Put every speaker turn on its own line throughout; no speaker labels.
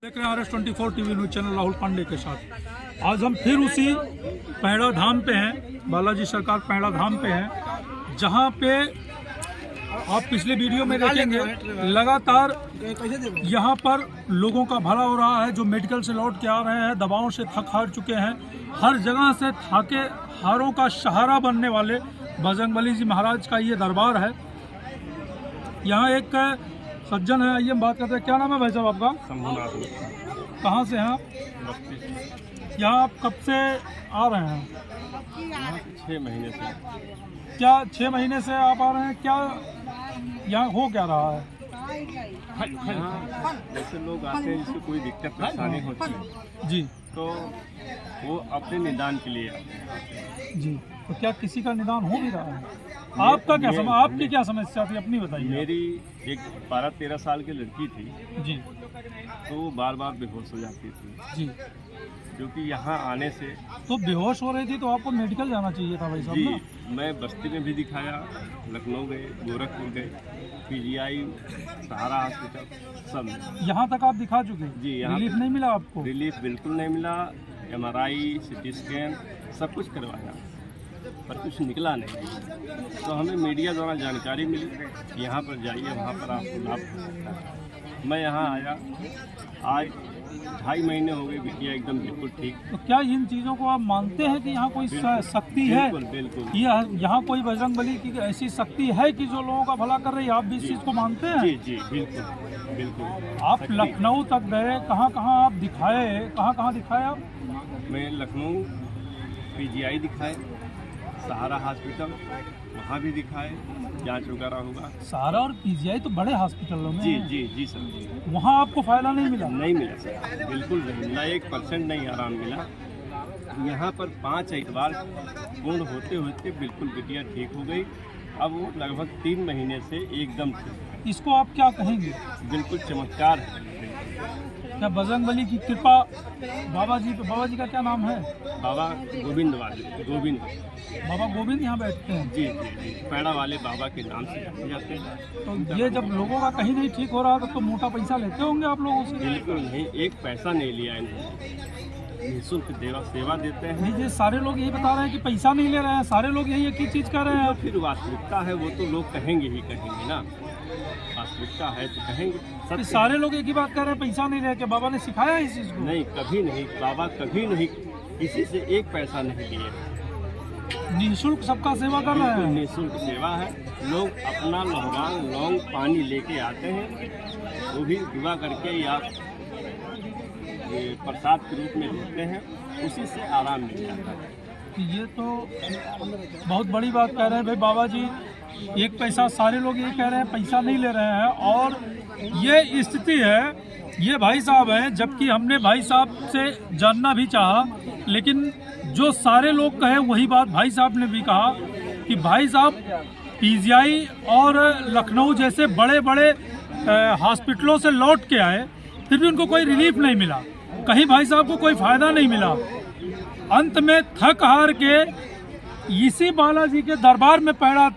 देख रहे हैं RS24 TV news channel Rahul Pandey के साथ। आज हम फिर उसी पैड़ा धाम पे हैं, बालाजी सरकार पैड़ा धाम पे हैं, जहां पे आप पिछले वीडियो में देखेंगे लगातार यहां पर लोगों का भला हो रहा है। जो मेडिकल से लौट के आ रहे हैं, दवाओं से थक हार चुके हैं, हर जगह से थाके हारों का सहारा बनने वाले बजरंगबली जी महाराज का ये दरबार है। यहाँ एक सज्जन है, आइए हम बात करते हैं। क्या नाम है भाई साहब आपका? कहाँ से हैं आप? यहाँ आप कब से आ रहे हैं?
6 महीने से।
क्या 6 महीने से आप आ रहे हैं? क्या यहाँ हो क्या रहा है?
जैसे लोग आते हैं जिसको कोई दिक्कत परेशानी होती है
जी,
तो वो अपने निदान के लिए आते हैं।
जी, तो क्या किसी का निदान हो भी रहा है? आपका क्या आपकी क्या समस्या थी, अपनी बताइए।
मेरी एक 12-13 साल की लड़की थी
जी,
तो वो बार बार बेहोश हो जाती थी,
जी,
क्योंकि यहाँ आने से
तो बेहोश हो रही थी तो आपको मेडिकल जाना चाहिए था भाई साहब
जी
ना?
मैं बस्ती में भी दिखाया, लखनऊ गए, गोरखपुर गए, PGI, सहारा हॉस्पिटल, सब।
यहाँ तक आप दिखा चुके?
जी, यहाँ
रिलीफ नहीं मिला आपको?
रिलीफ बिल्कुल नहीं मिला। MRI, CT स्कैन सब कुछ करवाया पर कुछ निकला नहीं। तो हमें मीडिया द्वारा जानकारी मिली कि यहाँ पर जाइए, वहाँ पर आपको लाभ हो सकता है। मैं यहाँ आया, आज 2.5 महीने हो गए, बिटिया एकदम बिल्कुल ठीक।
तो क्या इन चीज़ों को आप मानते हैं कि यहाँ कोई शक्ति है?
बिल्कुल बिल्कुल।
यहाँ कोई बजरंगबली की ऐसी शक्ति है कि जो लोगों का भला कर रही है? आप भी इस चीज़ को मानते हैं?
जी जी बिल्कुल बिल्कुल।
आप लखनऊ तक गए, कहाँ कहाँ आप दिखाए, कहाँ दिखाए आप?
मैं लखनऊ PGI दिखाए, सहारा हॉस्पिटल वहाँ भी दिखाए, जांच वगैरह होगा।
सहारा और PGI तो बड़े हॉस्पिटलों में
जी
हैं।
जी जी सर।
वहाँ आपको फायदा नहीं मिला?
नहीं मिला सर, बिल्कुल नहीं मिला, 1% नहीं आराम मिला। यहाँ पर 5 एतवार पूर्ण होते होते बिल्कुल बिटिया ठीक हो गई। अब वो लगभग 3 महीने से एकदम ठीक।
इसको आप क्या कहेंगे?
बिल्कुल चमत्कार है।
क्या बजरंगबली की कृपा? बाबा जी का क्या नाम है?
बाबा गोविंद गोविंद
बाबा गोविंद यहाँ बैठते हैं?
जी जी जी, पैड़ा वाले बाबा के नाम से जाते हैं।
तो ये जब लोगों का कहीं नहीं ठीक हो रहा तो मोटा पैसा लेते होंगे आप लोगों से?
बिल्कुल नहीं, एक पैसा नहीं लिया इन्होंने, निःशुल्क सेवा देते हैं।
नहीं, ये सारे लोग यही बता रहे हैं कि पैसा नहीं ले रहे हैं, सारे लोग यही एक ही चीज़ कर रहे हैं।
फिर वास्तविकता है वो तो लोग कहेंगे ही कहेंगे ना, वास्तविकता है तो कहेंगे।
कि सारे लोग एक ही बात कर रहे हैं, पैसा नहीं रहे। क्या बाबा ने सिखाया इस चीज़ को?
नहीं, कभी नहीं, बाबा कभी नहीं किसी से एक पैसा नहीं लिए।
निःशुल्क सबका सेवा कर रहे हैं।
निःशुल्क सेवा है। लोग अपना लौंग पानी लेके आते हैं, वो भी दुआ करके या प्रसाद के रूप में लेते हैं, उसी से आराम मिल जाता है।
ये तो बहुत बड़ी बात कह रहे हैं भाई बाबा जी। एक पैसा, सारे लोग ये कह रहे हैं पैसा नहीं ले रहे हैं, और ये स्थिति है। ये भाई साहब हैं, जबकि हमने भाई साहब से जानना भी चाहा, लेकिन जो सारे लोग कहे वही बात भाई साहब ने भी कहा कि भाई साहब PGI और लखनऊ जैसे बड़े बड़े हॉस्पिटलों से लौट के आए, फिर भी उनको कोई रिलीफ नहीं मिला, कहीं भाई साहब को कोई फायदा नहीं मिला। अंत में थक हार के इसी बालाजी के दरबार में, पैड़ा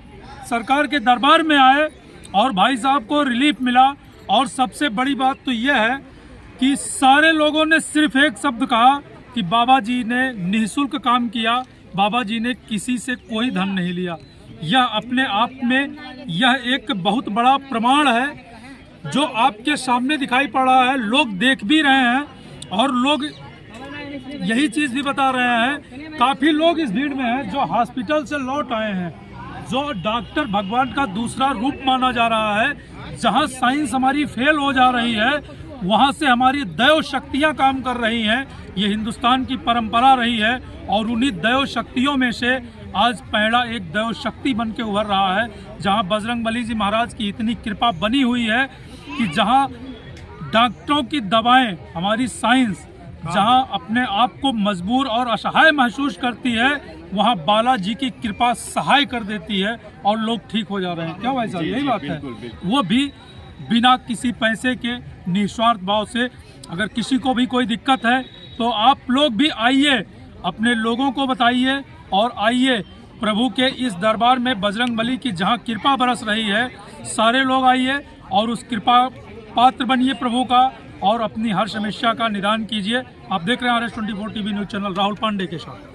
सरकार के दरबार में आए और भाई साहब को रिलीफ मिला। और सबसे बड़ी बात तो यह है कि सारे लोगों ने सिर्फ एक शब्द कहा कि बाबा जी ने निःशुल्क काम किया, बाबा जी ने किसी से कोई धन नहीं लिया। यह अपने आप में यह एक बहुत बड़ा प्रमाण है जो आपके सामने दिखाई पड़ रहा है। लोग देख भी रहे हैं और लोग यही चीज़ भी बता रहे हैं। काफ़ी लोग इस भीड़ में हैं जो हॉस्पिटल से लौट आए हैं, जो डॉक्टर भगवान का दूसरा रूप माना जा रहा है। जहां साइंस हमारी फेल हो जा रही है, वहां से हमारी दैव शक्तियां काम कर रही हैं। ये हिंदुस्तान की परंपरा रही है, और उन्हीं दैव शक्तियों में से आज पैड़ा एक दैव शक्ति बन के उभर रहा है। जहां बजरंगबली जी महाराज की इतनी कृपा बनी हुई है कि जहां डॉक्टरों की दवाएं, हमारी साइंस जहां अपने आप को मजबूर और असहाय महसूस करती है, वहां बालाजी की कृपा सहाय कर देती है और लोग ठीक हो जा रहे हैं। क्या भाई साहब, यही बात है? वो भी बिना किसी पैसे के, निस्वार्थ भाव से। अगर किसी को भी कोई दिक्कत है तो आप लोग भी आइए, अपने लोगों को बताइए और आइए प्रभु के इस दरबार में, बजरंगबली की जहां कृपा बरस रही है। सारे लोग आइए और उस कृपा पात्र बनिए प्रभु का, और अपनी हर समस्या का निदान कीजिए। आप देख रहे हैं RS 24 TV news channel, Rahul Pandey के साथ।